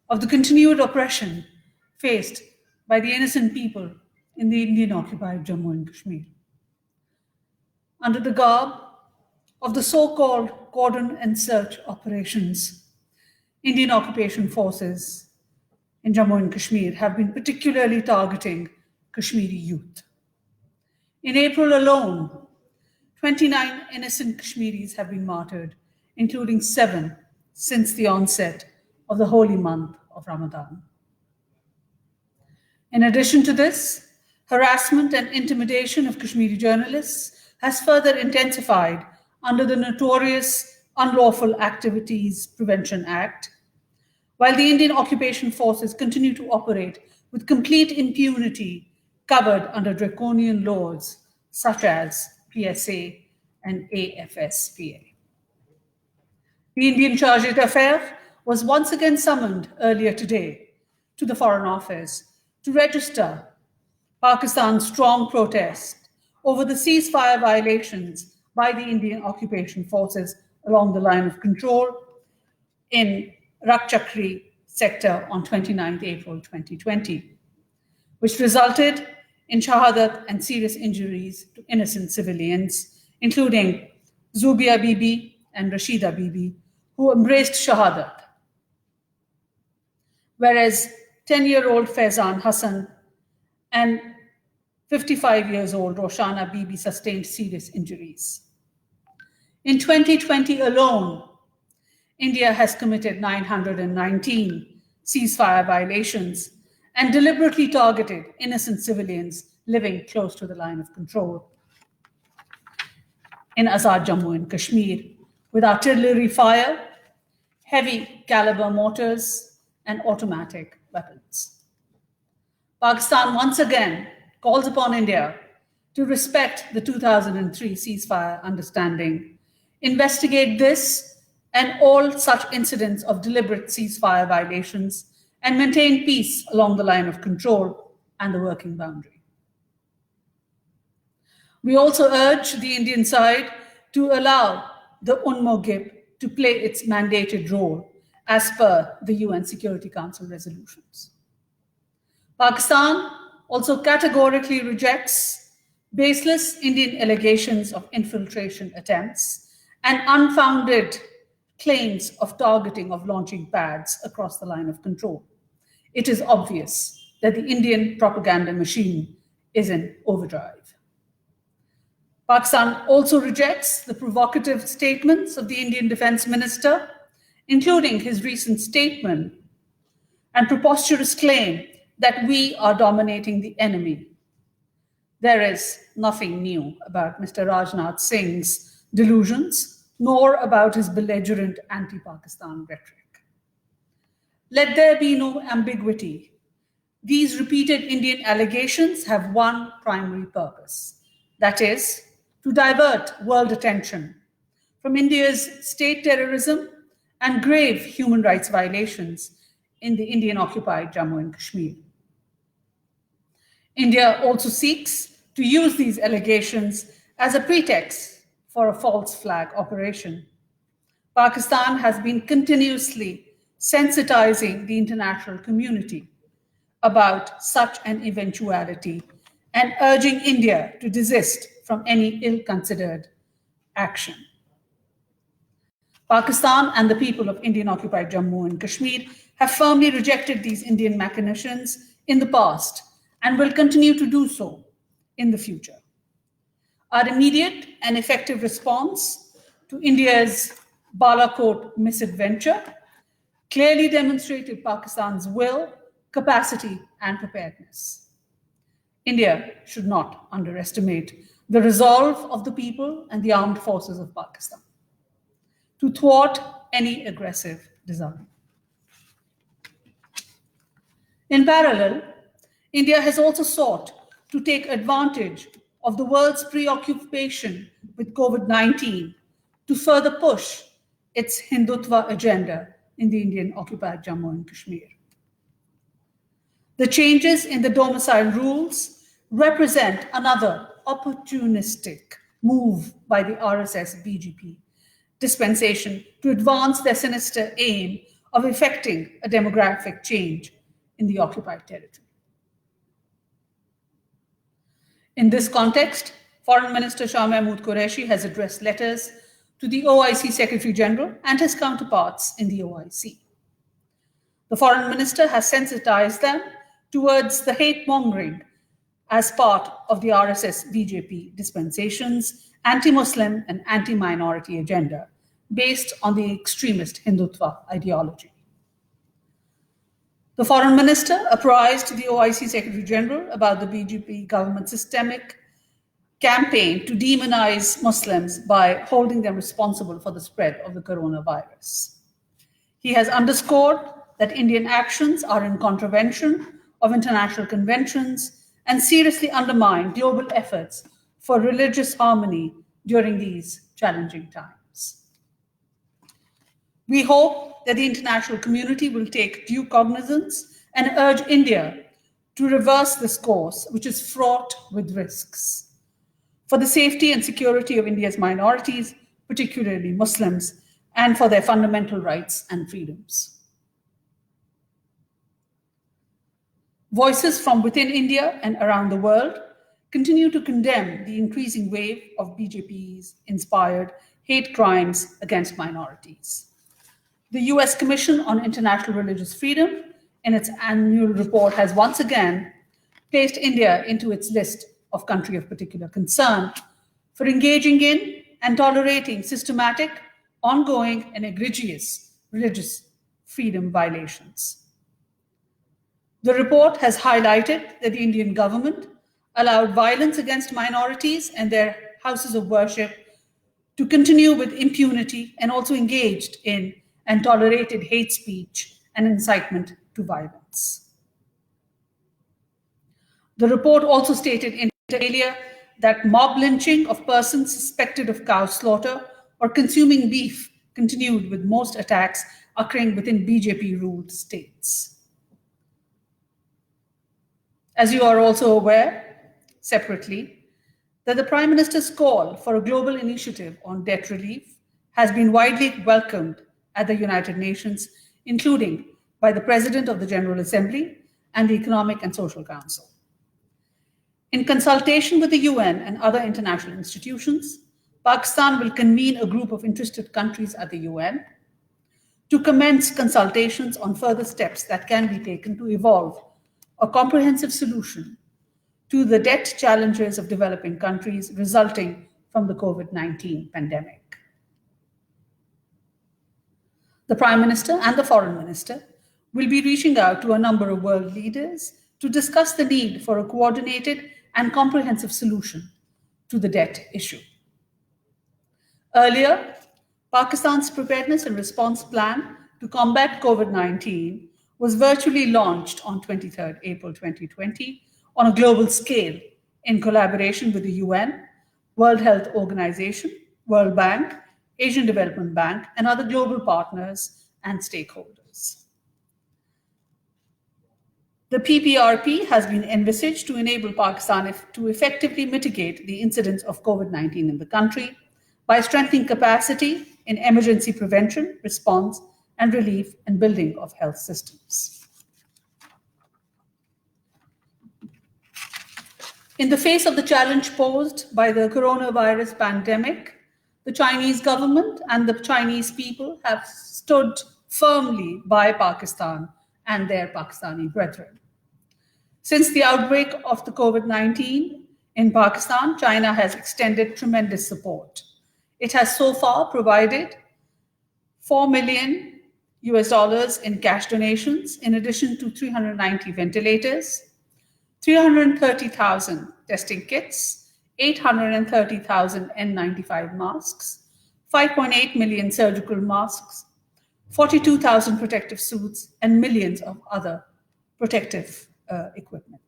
of the continued oppression faced by the innocent people in the Indian-occupied Jammu and Kashmir. Under the garb of the so-called cordon and search operations, Indian occupation forces in Jammu and Kashmir have been particularly targeting Kashmiri youth. In April alone, 29 innocent Kashmiris have been martyred, including 7 since the onset of the holy month of Ramadan. In addition to this, harassment and intimidation of Kashmiri journalists has further intensified under the notorious Unlawful Activities Prevention Act, while the Indian occupation forces continue to operate with complete impunity covered under draconian laws such as PSA and AFSPA. The Indian Chargé d'Affaires was once again summoned earlier today to the Foreign Office to register Pakistan's strong protest over the ceasefire violations by the Indian occupation forces along the line of control in Rakchakri sector on 29 April 2020, which resulted in shahadat and serious injuries to innocent civilians, including Zubia Bibi and Rashida Bibi, who embraced shahadat, whereas 10-year-old Faizan Hassan and 55 years old Roshana Bibi sustained serious injuries. In 2020 alone, India has committed 919 ceasefire violations and deliberately targeted innocent civilians living close to the line of control in Azad Jammu and Kashmir with artillery fire, heavy caliber mortars, and automatic weapons. Pakistan once again calls upon India to respect the 2003 ceasefire understanding, investigate this and all such incidents of deliberate ceasefire violations, and maintain peace along the line of control and the working boundary. We also urge the Indian side to allow the UNMOGIP to play its mandated role as per the UN Security Council resolutions. Pakistan also categorically rejects baseless Indian allegations of infiltration attempts and unfounded claims of targeting of launching pads across the line of control. It is obvious that the Indian propaganda machine is in overdrive. Pakistan also rejects the provocative statements of the Indian Defense Minister, including his recent statement and preposterous claim that we are dominating the enemy. There is nothing new about Mr. Rajnath Singh's delusions, nor about his belligerent anti-Pakistan rhetoric. Let there be no ambiguity. These repeated Indian allegations have one primary purpose, that is, to divert world attention from India's state terrorism and grave human rights violations in the Indian-occupied Jammu and Kashmir. India also seeks to use these allegations as a pretext for a false flag operation. Pakistan has been continuously sensitizing the international community about such an eventuality and urging India to desist from any ill-considered action. Pakistan and the people of Indian-occupied Jammu and Kashmir have firmly rejected these Indian machinations in the past and will continue to do so in the future. Our immediate and effective response to India's Balakot misadventure clearly demonstrated Pakistan's will, capacity, and preparedness. India should not underestimate the resolve of the people and the armed forces of Pakistan to thwart any aggressive design. In parallel, India has also sought to take advantage of the world's preoccupation with COVID-19 to further push its Hindutva agenda in the Indian-occupied Jammu and Kashmir. The changes in the domicile rules represent another opportunistic move by the RSS-BJP dispensation to advance their sinister aim of effecting a demographic change in the occupied territory. In this context, Foreign Minister Shah Mahmood Qureshi has addressed letters to the OIC Secretary General and his counterparts in the OIC. The Foreign Minister has sensitized them towards the hate mongering as part of the RSS-BJP dispensation's anti-Muslim and anti-minority agenda based on the extremist Hindutva ideology. The Foreign Minister apprised the OIC Secretary General about the BJP government's systemic campaign to demonize Muslims by holding them responsible for the spread of the coronavirus. He has underscored that Indian actions are in contravention of international conventions and seriously undermine global efforts for religious harmony during these challenging times. We hope that the international community will take due cognizance and urge India to reverse this course, which is fraught with risks, for the safety and security of India's minorities, particularly Muslims, and for their fundamental rights and freedoms. Voices from within India and around the world continue to condemn the increasing wave of BJP's inspired hate crimes against minorities. The US Commission on International Religious Freedom, in its annual report, has once again placed India into its list of countries of particular concern for engaging in and tolerating systematic, ongoing, and egregious religious freedom violations. The report has highlighted that the Indian government allowed violence against minorities and their houses of worship to continue with impunity, and also engaged in and tolerated hate speech and incitement to violence. The report also stated inter alia that mob lynching of persons suspected of cow slaughter or consuming beef continued, with most attacks occurring within BJP-ruled states. As you are also aware, separately, that the Prime Minister's call for a global initiative on debt relief has been widely welcomed at the United Nations, including by the President of the General Assembly and the Economic and Social Council. In consultation with the UN and other international institutions, Pakistan will convene a group of interested countries at the UN to commence consultations on further steps that can be taken to evolve a comprehensive solution to the debt challenges of developing countries resulting from the COVID-19 pandemic. The Prime Minister and the Foreign Minister will be reaching out to a number of world leaders to discuss the need for a coordinated and comprehensive solution to the debt issue. Earlier, Pakistan's preparedness and response plan to combat COVID-19 was virtually launched on 23rd April 2020 on a global scale in collaboration with the UN, World Health Organization, World Bank, Asian Development Bank, and other global partners and stakeholders. The PPRP has been envisaged to enable Pakistan to effectively mitigate the incidence of COVID-19 in the country by strengthening capacity in emergency prevention, response, and relief and building of health systems. In the face of the challenge posed by the coronavirus pandemic, the Chinese government and the Chinese people have stood firmly by Pakistan and their Pakistani brethren. Since the outbreak of the COVID-19 in Pakistan, China has extended tremendous support. It has so far provided $4 million in cash donations, in addition to 390 ventilators, 330,000 testing kits, 830,000 N95 masks, 5.8 million surgical masks, 42,000 protective suits, and millions of other protective equipment.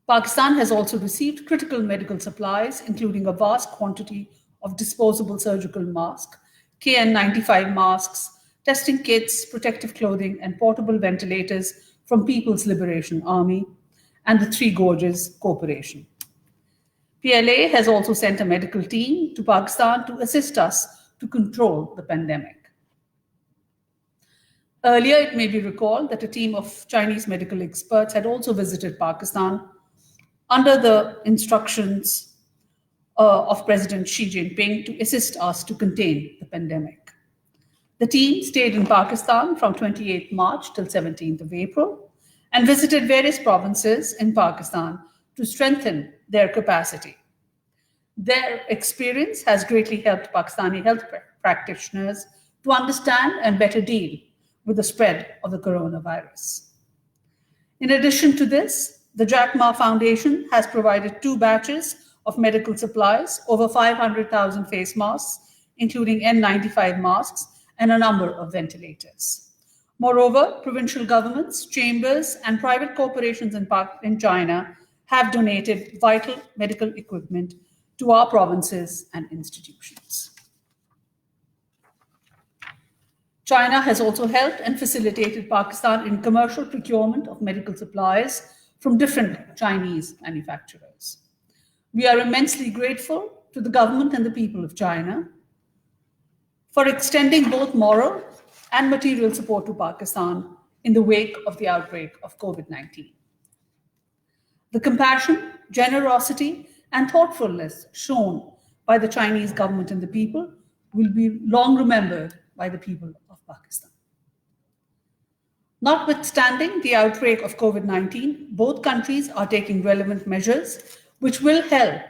Pakistan has also received critical medical supplies, including a vast quantity of disposable surgical masks, KN95 masks, testing kits, protective clothing, and portable ventilators from People's Liberation Army and the Three Gorges Corporation. PLA has also sent a medical team to Pakistan to assist us to control the pandemic. Earlier, it may be recalled that a team of Chinese medical experts had also visited Pakistan under the instructions of President Xi Jinping to assist us to contain the pandemic. The team stayed in Pakistan from 28th March till 17th of April and visited various provinces in Pakistan to strengthen their capacity. Their experience has greatly helped Pakistani health practitioners to understand and better deal with the spread of the coronavirus. In addition to this, the Jack Ma Foundation has provided 2 batches of medical supplies, over 500,000 face masks, including N95 masks, and a number of ventilators. Moreover, provincial governments, chambers, and private corporations in China have donated vital medical equipment to our provinces and institutions. China has also helped and facilitated Pakistan in commercial procurement of medical supplies from different Chinese manufacturers. We are immensely grateful to the government and the people of China for extending both moral and material support to Pakistan in the wake of the outbreak of COVID-19. The compassion, generosity, and thoughtfulness shown by the Chinese government and the people will be long remembered by the people of Pakistan. Notwithstanding the outbreak of COVID-19, both countries are taking relevant measures which will help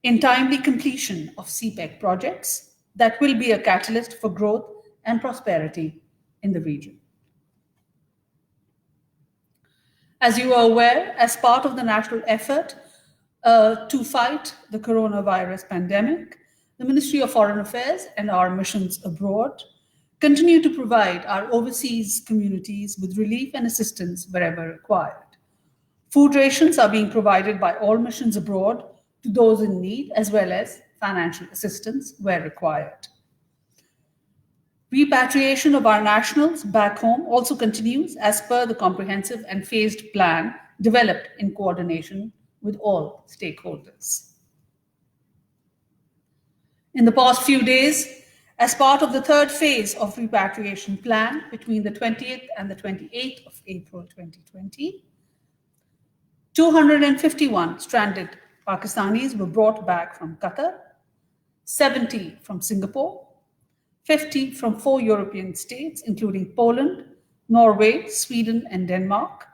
in timely completion of CPEC projects that will be a catalyst for growth and prosperity in the region. As you are aware, as part of the national effort to fight the coronavirus pandemic, the Ministry of Foreign Affairs and our missions abroad continue to provide our overseas communities with relief and assistance wherever required. Food rations are being provided by all missions abroad to those in need, as well as financial assistance where required. Repatriation of our nationals back home also continues as per the comprehensive and phased plan developed in coordination with all stakeholders. In the past few days, as part of the 3rd phase of repatriation plan between the 20th and the 28th of April 2020, 251 stranded Pakistanis were brought back from Qatar, 70 from Singapore, 50 from 4 European states, including Poland, Norway, Sweden, and Denmark,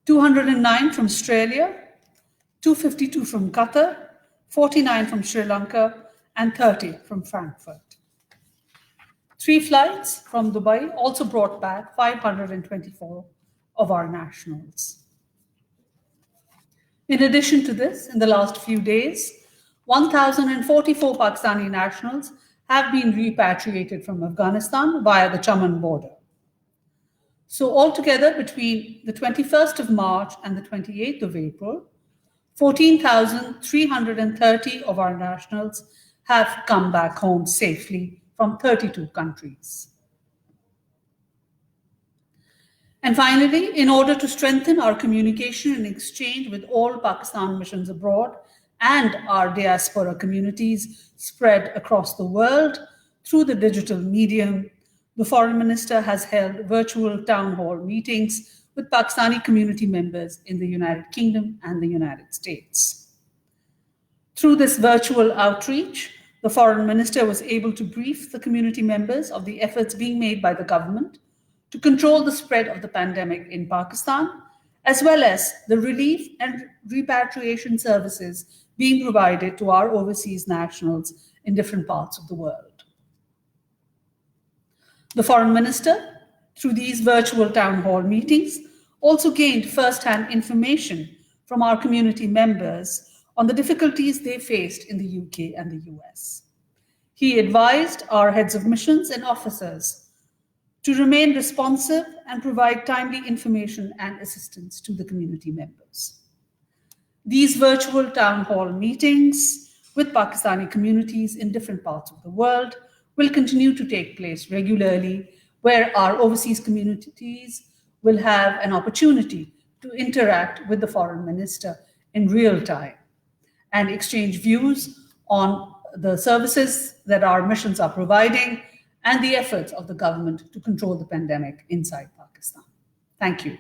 209 from Australia, 252 from Qatar, 49 from Sri Lanka, and 30 from Frankfurt. 3 flights from Dubai also brought back 524 of our nationals. In addition to this, in the last few days, 1,044 Pakistani nationals have been repatriated from Afghanistan via the Chaman border. So altogether, between the 21st of March and the 28th of April, 14,330 of our nationals have come back home safely from 32 countries. And finally, in order to strengthen our communication and exchange with all Pakistan missions abroad and our diaspora communities spread across the world through the digital medium, the Foreign Minister has held virtual town hall meetings with Pakistani community members in the United Kingdom and the United States. Through this virtual outreach, the Foreign Minister was able to brief the community members of the efforts being made by the government to control the spread of the pandemic in Pakistan, as well as the relief and repatriation services being provided to our overseas nationals in different parts of the world. The Foreign Minister, through these virtual town hall meetings, also gained first-hand information from our community members on the difficulties they faced in the UK and the US. He advised our heads of missions and officers to remain responsive and provide timely information and assistance to the community members. These virtual town hall meetings with Pakistani communities in different parts of the world will continue to take place regularly, where our overseas communities will have an opportunity to interact with the Foreign Minister in real time and exchange views on the services that our missions are providing and the efforts of the government to control the pandemic inside Pakistan. Thank you.